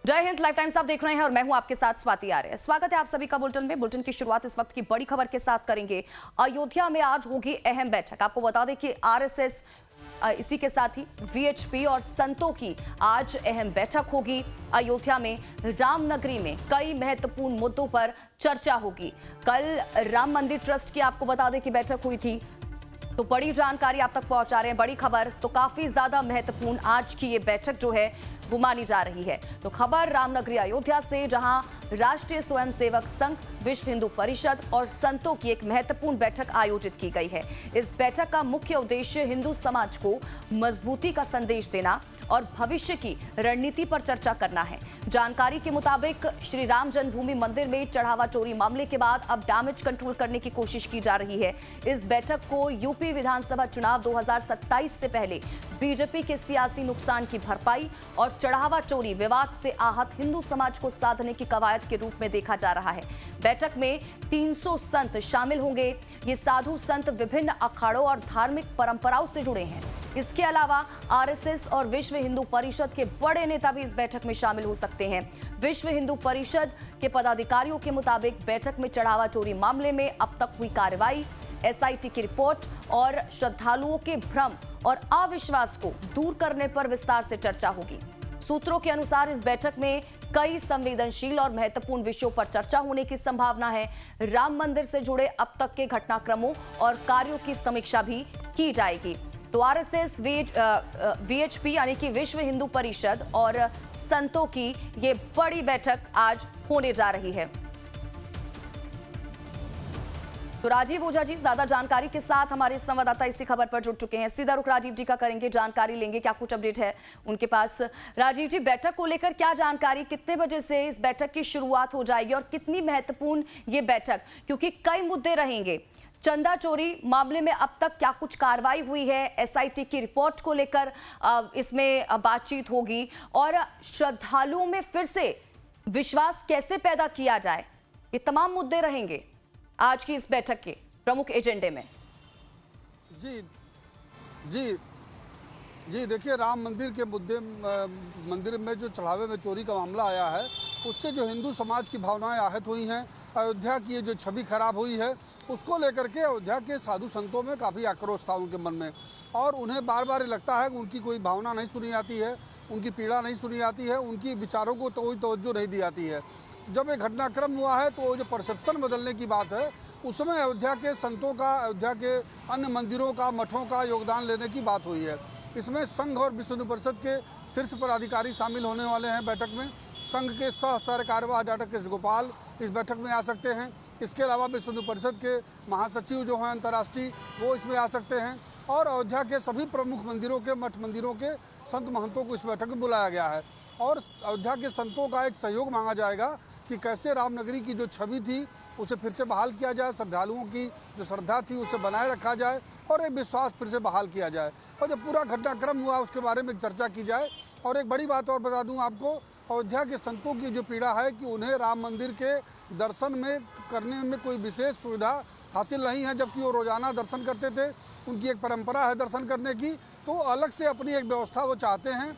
जय Hind. Life times आप देख रहे हैं और मैं हूं आपके साथ स्वाति आर्य। स्वागत है आप सभी का बुलेटिन में। बुलेटिन की शुरुआत इस वक्त की बड़ी खबर के साथ करेंगे। अयोध्या में आज होगी अहम बैठक। आपको बता दें कि आरएसएस इसी के साथ ही वीएचपी और संतों की आज अहम बैठक होगी। अयोध्या में रामनगरी में कई महत्वपूर्ण मुद्दों पर चर्चा होगी। कल राम मंदिर ट्रस्ट की आपको बता दें कि बैठक हुई थी, तो बड़ी जानकारी आप तक पहुंचा रहे हैं। बड़ी खबर तो काफी ज्यादा महत्वपूर्ण आज की ये बैठक जो है वो मानी जा रही है। तो खबर रामनगरी अयोध्या से, जहां राष्ट्रीय स्वयंसेवक संघ, विश्व हिंदू परिषद और संतों की एक महत्वपूर्ण बैठक आयोजित की गई है। इस बैठक का मुख्य उद्देश्य हिंदू समाज को मजबूती का संदेश देना और भविष्य की रणनीति पर चर्चा करना है। जानकारी के मुताबिक श्री राम जन्मभूमि मंदिर में चढ़ावा चोरी मामले के बाद अब डैमेज कंट्रोल करने की कोशिश की जा रही है। इस बैठक को यूपी विधानसभा चुनाव 2027 से पहले बीजेपी के सियासी नुकसान की भरपाई और चढ़ावा चोरी विवाद से आहत हिंदू समाज को साधने की कवायद के रूप में देखा जा रहा है। बैठक में 300 संत शामिल होंगे। ये साधु संत विभिन्न अखाड़ों और धार्मिक परंपराओं से जुड़े हैं। इसके अलावा आरएसएस और विश्व हिंदू परिषद के बड़े नेता भी इस बैठक में शामिल हो सकते हैं। विश्व हिंदू परिषद के पदाधिकारियों के मुताबिक बैठक में चढ़ावा चोरी मामले में अब तक हुई कार्रवाई, एसआईटी की रिपोर्ट और श्रद्धालुओं के भ्रम और अविश्वास को दूर करने पर विस्तार से चर्चा होगी। सूत्रों के अनुसार इस बैठक में कई संवेदनशील और महत्वपूर्ण विषयों पर चर्चा होने की संभावना है। राम मंदिर से जुड़े अब तक के घटनाक्रमों और कार्यों की समीक्षा भी की जाएगी। तो आरएसएस, वीएचपी यानी कि विश्व हिंदू परिषद और संतों की ये बड़ी बैठक आज होने जा रही है। तो राजीव ओझा जी ज्यादा जानकारी के साथ हमारे संवाददाता इसी खबर पर जुड़ चुके हैं। सीधा रुख राजीव जी का करेंगे, जानकारी लेंगे क्या कुछ अपडेट है उनके पास। राजीव जी, बैठक को लेकर क्या जानकारी, कितने बजे से इस बैठक की शुरुआत हो जाएगी और कितनी महत्वपूर्ण ये बैठक, क्योंकि कई मुद्दे रहेंगे। चंदा चोरी मामले में अब तक क्या कुछ कार्रवाई हुई है, एसआईटी की रिपोर्ट को लेकर इसमें बातचीत होगी और श्रद्धालुओं में फिर से विश्वास कैसे पैदा किया जाए, ये तमाम मुद्दे रहेंगे आज की इस बैठक के प्रमुख एजेंडे में। जी जी जी देखिए, राम मंदिर के मुद्दे, मंदिर में जो चढ़ावे में चोरी का मामला आया है, उससे जो हिंदू समाज की भावनाएं आहत हुई हैं, अयोध्या की जो छवि खराब हुई है, उसको लेकर के अयोध्या के साधु संतों में काफ़ी आक्रोश था उनके मन में, और उन्हें बार बार लगता है कि उनकी कोई भावना नहीं सुनी जाती है, उनकी पीड़ा नहीं सुनी जाती है, उनकी विचारों को कोई तवज्जो नहीं दी जाती है। जब एक घटनाक्रम हुआ है तो जो परसेप्शन बदलने की बात है, उसमें अयोध्या के संतों का, अयोध्या के अन्य मंदिरों का, मठों का योगदान लेने की बात हुई है। इसमें संघ और विश्व हिंदू परिषद के शीर्ष पदाधिकारी शामिल होने वाले हैं बैठक में। संघ के सह कार्यवाह डॉक्टर कृष्ण गोपाल इस बैठक में आ सकते हैं। इसके अलावा विश्व हिंदू परिषद के महासचिव जो हैं अंतर्राष्ट्रीय, वो इसमें आ सकते हैं, और अयोध्या के सभी प्रमुख मंदिरों के, मठ मंदिरों के संत महंतों को इस बैठक में बुलाया गया है। और अयोध्या के संतों का एक सहयोग मांगा जाएगा कि कैसे रामनगरी की जो छवि थी उसे फिर से बहाल किया जाए, श्रद्धालुओं की जो श्रद्धा थी उसे बनाए रखा जाए और एक विश्वास फिर से बहाल किया जाए, और जो पूरा घटनाक्रम हुआ उसके बारे में चर्चा की जाए। और एक बड़ी बात और बता दूं आपको, अयोध्या के संतों की जो पीड़ा है कि उन्हें राम मंदिर के दर्शन में करने में कोई विशेष सुविधा हासिल नहीं है, जबकि वो रोज़ाना दर्शन करते थे, उनकी एक परंपरा है दर्शन करने की, तो अलग से अपनी एक व्यवस्था वो चाहते हैं।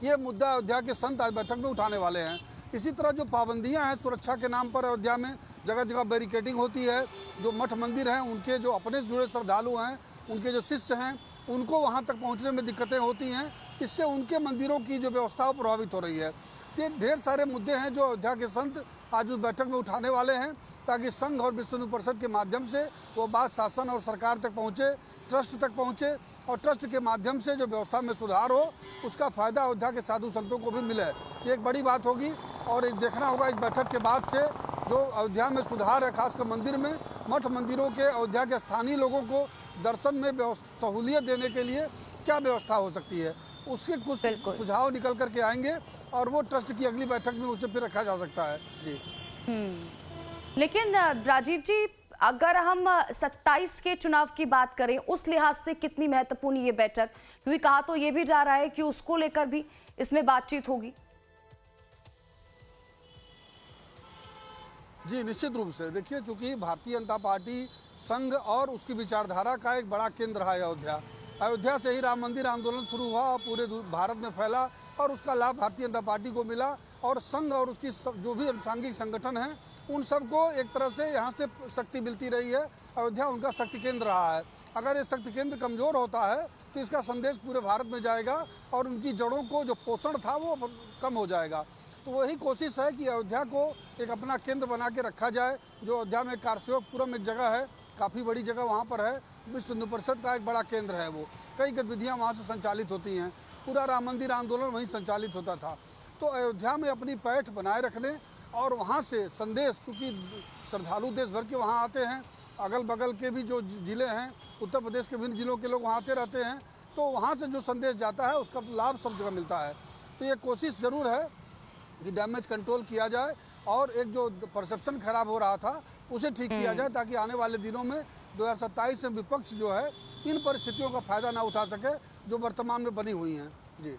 ये मुद्दा अयोध्या के संत आज बैठक में उठाने वाले हैं। इसी तरह जो पाबंदियां हैं सुरक्षा के नाम पर, अयोध्या में जगह जगह बैरिकेडिंग होती है। जो मठ मंदिर हैं, उनके जो अपने से जुड़े श्रद्धालु हैं, उनके जो शिष्य हैं, उनको वहां तक पहुंचने में दिक्कतें होती हैं। इससे उनके मंदिरों की जो व्यवस्था प्रभावित हो रही है। ये ढेर सारे मुद्दे हैं जो अयोध्या के संत आज उस बैठक में उठाने वाले हैं, ताकि संघ और विश्व हिंदू परिषद के माध्यम से वो बात शासन और सरकार तक पहुँचे, ट्रस्ट तक पहुँचे, और ट्रस्ट के माध्यम से जो व्यवस्था में सुधार हो, उसका फ़ायदा अयोध्या के साधु संतों को भी मिले। ये एक बड़ी बात होगी, और देखना होगा इस बैठक के बाद से जो अयोध्या में सुधार है, खासकर मंदिर में, मठ मंदिरों के, अयोध्या के स्थानीय लोगों को दर्शन में सहूलियत देने के लिए क्या व्यवस्था हो सकती है, उसके कुछ सुझाव निकल करके आएंगे, और वो ट्रस्ट की अगली बैठक में उसे फिर रखा जा सकता है। जी लेकिन राजीव जी, अगर हम 27 के चुनाव की बात करें, उस लिहाज से कितनी महत्वपूर्ण ये बैठक, क्योंकि कहा तो ये भी जा रहा है कि उसको लेकर भी इसमें बातचीत होगी। जी निश्चित रूप से देखिए, चूंकि भारतीय जनता पार्टी संघ और उसकी विचारधारा का एक बड़ा केंद्र है अयोध्या, अयोध्या से ही राम मंदिर आंदोलन शुरू हुआ और पूरे भारत में फैला और उसका लाभ भारतीय जनता पार्टी को मिला और संघ और उसकी जो भी अनुसांगिक संगठन हैं उन सबको एक तरह से यहाँ से शक्ति मिलती रही है। अयोध्या उनका शक्ति केंद्र रहा है। अगर ये शक्ति केंद्र कमज़ोर होता है तो इसका संदेश पूरे भारत में जाएगा और उनकी जड़ों को जो पोषण था वो कम हो जाएगा। तो वही कोशिश है कि अयोध्या को एक अपना केंद्र बना के रखा जाए। जो अयोध्या में कारसेवकपुरम एक जगह है, काफ़ी बड़ी जगह वहाँ पर है, विश्व हिंदू परिषद का एक बड़ा केंद्र है। वो कई गतिविधियाँ वहाँ से संचालित होती हैं। पूरा राम मंदिर आंदोलन वहीं संचालित होता था। तो अयोध्या में अपनी पैठ बनाए रखने और वहाँ से संदेश, चूँकि श्रद्धालु देश भर के वहाँ आते हैं, अगल बगल के भी जो ज़िले हैं, उत्तर प्रदेश के विभिन्न ज़िलों के लोग वहाँ आते रहते हैं, तो वहाँ से जो संदेश जाता है उसका लाभ सब जगह मिलता है। तो ये कोशिश ज़रूर है कि डैमेज कंट्रोल किया जाए और एक जो परसेप्शन खराब हो रहा था उसे ठीक किया जाए, ताकि आने वाले दिनों में 2027 में विपक्ष जो है इन परिस्थितियों का फ़ायदा ना उठा सके जो वर्तमान में बनी हुई हैं। जी।